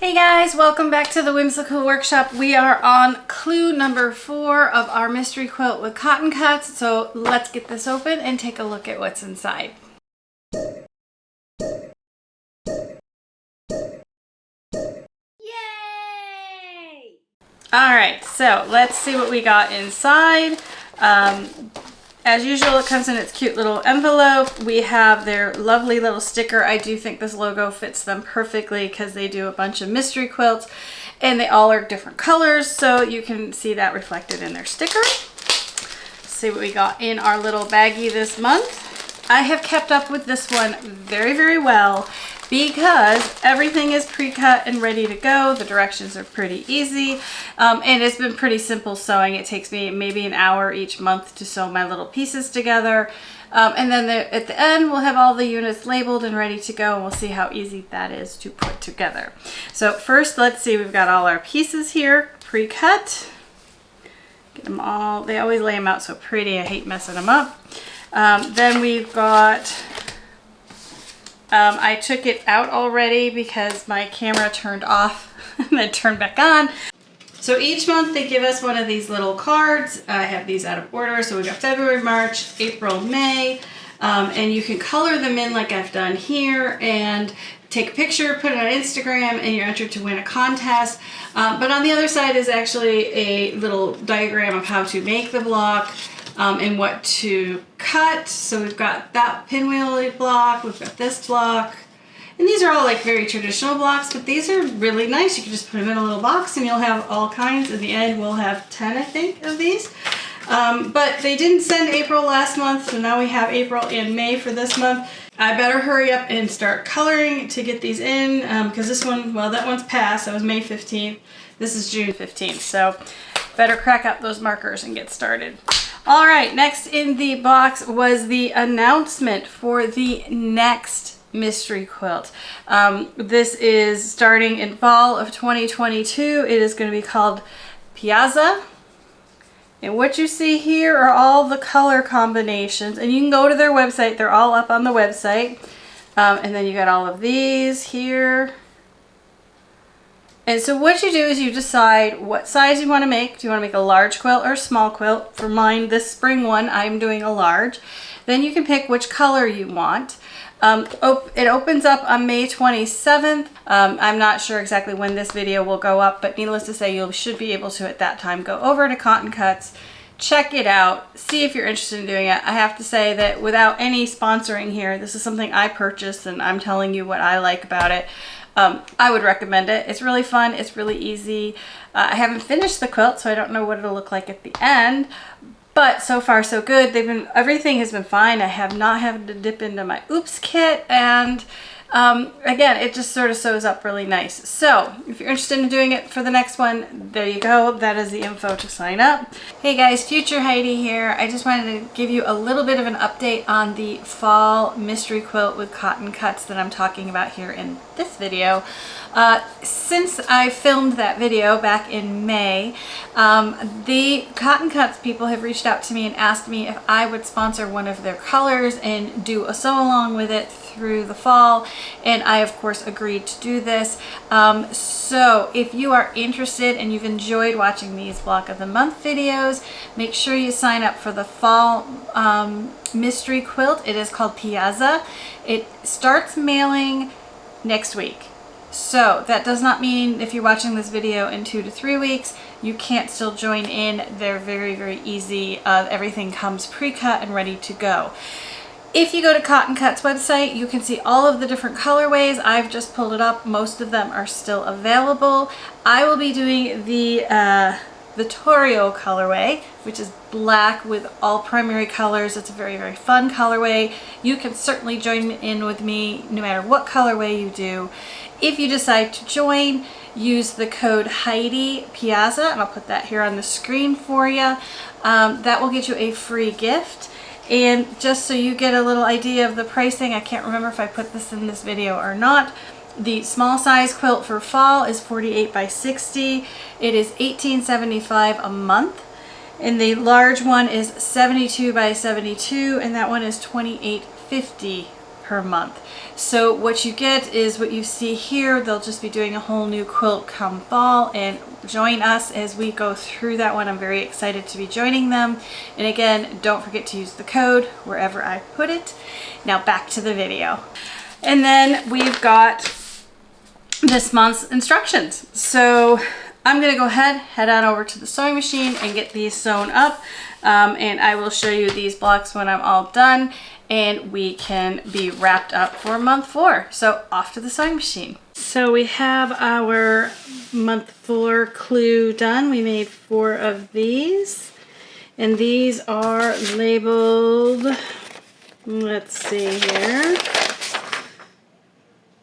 Hey guys, welcome back to the Whimsical Workshop. We are on clue number 4 of our mystery quilt with cotton cuts. So let's get this open and take a look at what's inside. Yay! Alright, so let's see what we got inside. As usual, it comes in its cute little envelope. We have their lovely little sticker. I do think this logo fits them perfectly because they do a bunch of mystery quilts and they all are different colors, so you can see that reflected in their sticker. Let's see what we got in our little baggie this month. I have kept up with this one very, very well because everything is pre-cut and ready to go. The directions are pretty easy, and it's been pretty simple sewing. It takes me maybe an hour each month to sew my little pieces together, and then at the end we'll have all the units labeled and ready to go, and we'll see how easy that is to put together. So first, let's see, we've got all our pieces here pre-cut. Get them all, they always lay them out so pretty. I hate messing them up. Then we've got I took it out already because my camera turned off and then turned back on. So each month they give us one of these little cards. I have these out of order. So we've got February, March, April, May, and you can color them in like I've done here and take a picture, put it on Instagram, and you're entered to win a contest. But on the other side is actually a little diagram of how to make the block. And what to cut. So we've got that pinwheel block, we've got this block, and these are all like very traditional blocks, but these are really nice. You can just put them in a little box and you'll have all kinds. In the end, we'll have 10, I think, of these. But they didn't send April last month, so now we have April and May for this month. I better hurry up and start coloring to get these in, because this one, well, that one's passed. That was May 15th. This is June 15th, so better crack out those markers and get started. All right, next in the box was the announcement for the next mystery quilt. This is starting in fall of 2022. It is going to be called Piazza. And what you see here are all the color combinations. And you can go to their website. They're all up on the website. And then you got all of these here. And so what you do is you decide what size you want to make. Do you want to make a large quilt or a small quilt? For mine, this spring one, I'm doing a large. Then you can pick which color you want. It opens up on May 27th. I'm not sure exactly when this video will go up, but needless to say, you should be able to at that time go over to Cotton Cuts, check it out, see if you're interested in doing it. I have to say that without any sponsoring here, this is something I purchased and I'm telling you what I like about it. I would recommend it. It's really fun. It's really easy. I haven't finished the quilt, so I don't know what it'll look like at the end. But so far, so good. Everything has been fine. I have not had to dip into my Oops kit, and again, it just sort of sews up really nice. So if you're interested in doing it for the next one, there you go. That is the info to sign up. Hey guys, Future Heidi here. I just wanted to give you a little bit of an update on the fall mystery quilt with cotton cuts that I'm talking about here in this video. Since I filmed that video back in May, the Cotton Cuts people have reached out to me and asked me if I would sponsor one of their colors and do a sew along with it through the fall, and I of course agreed to do this. So if you are interested and you've enjoyed watching these Block of the Month videos, make sure you sign up for the fall mystery quilt. It is called Piazza. It starts mailing next week. So that does not mean if you're watching this video in 2 to 3 weeks, you can't still join in. They're very, very easy. Everything comes pre-cut and ready to go. If you go to Cotton Cuts website, you can see all of the different colorways. I've just pulled it up. Most of them are still available. I will be doing the Vittorio colorway, which is black with all primary colors. It's a very, very fun colorway. You can certainly join in with me no matter what colorway you do. If you decide to join, use the code Heidi Piazza, and I'll put that here on the screen for you. That will get you a free gift. And just so you get a little idea of the pricing, I can't remember if I put this in this video or not. The small size quilt for fall is 48 by 60. It is $18.75 a month. And the large one is 72 by 72, and that one is $28.50 per per month. So what you get is what you see here. They'll just be doing a whole new quilt come fall, and join us as we go through that one. I'm very excited to be joining them. And again, don't forget to use the code wherever I put it. Now back to the video. And then we've got this month's instructions. So I'm gonna go ahead, head on over to the sewing machine and get these sewn up. And I will show you these blocks when I'm all done, and we can be wrapped up for month 4. So off to the sewing machine. So we have our month 4 clue done. We made 4 of these, and these are labeled, let's see here,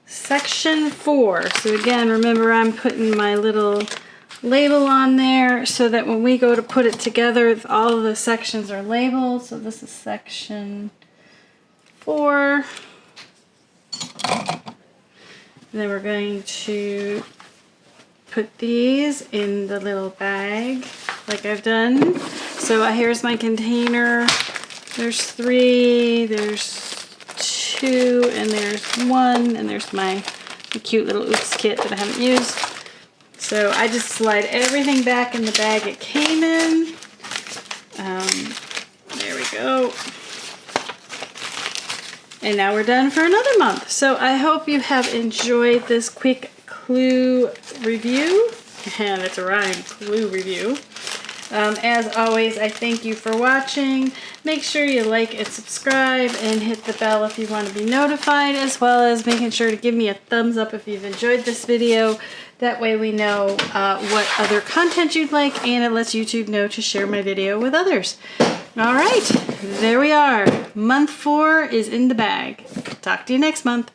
section 4. So again, remember, I'm putting my little label on there so that when we go to put it together, all of the sections are labeled. So this is section 4. And then we're going to put these in the little bag like I've done. So here's my container. There's 3, there's 2, and there's 1, and there's my cute little oops kit that I haven't used. So I just slide everything back in the bag it came in. There we go. And now we're done for another month. So I hope you have enjoyed this quick clue review. And it's a rhyme, clue review. As always, I thank you for watching. Make sure you like and subscribe and hit the bell if you want to be notified, as well as making sure to give me a thumbs up if you've enjoyed this video. That way we know what other content you'd like, and it lets YouTube know to share my video with others. All right, there we are. Month 4 is in the bag. Talk to you next month.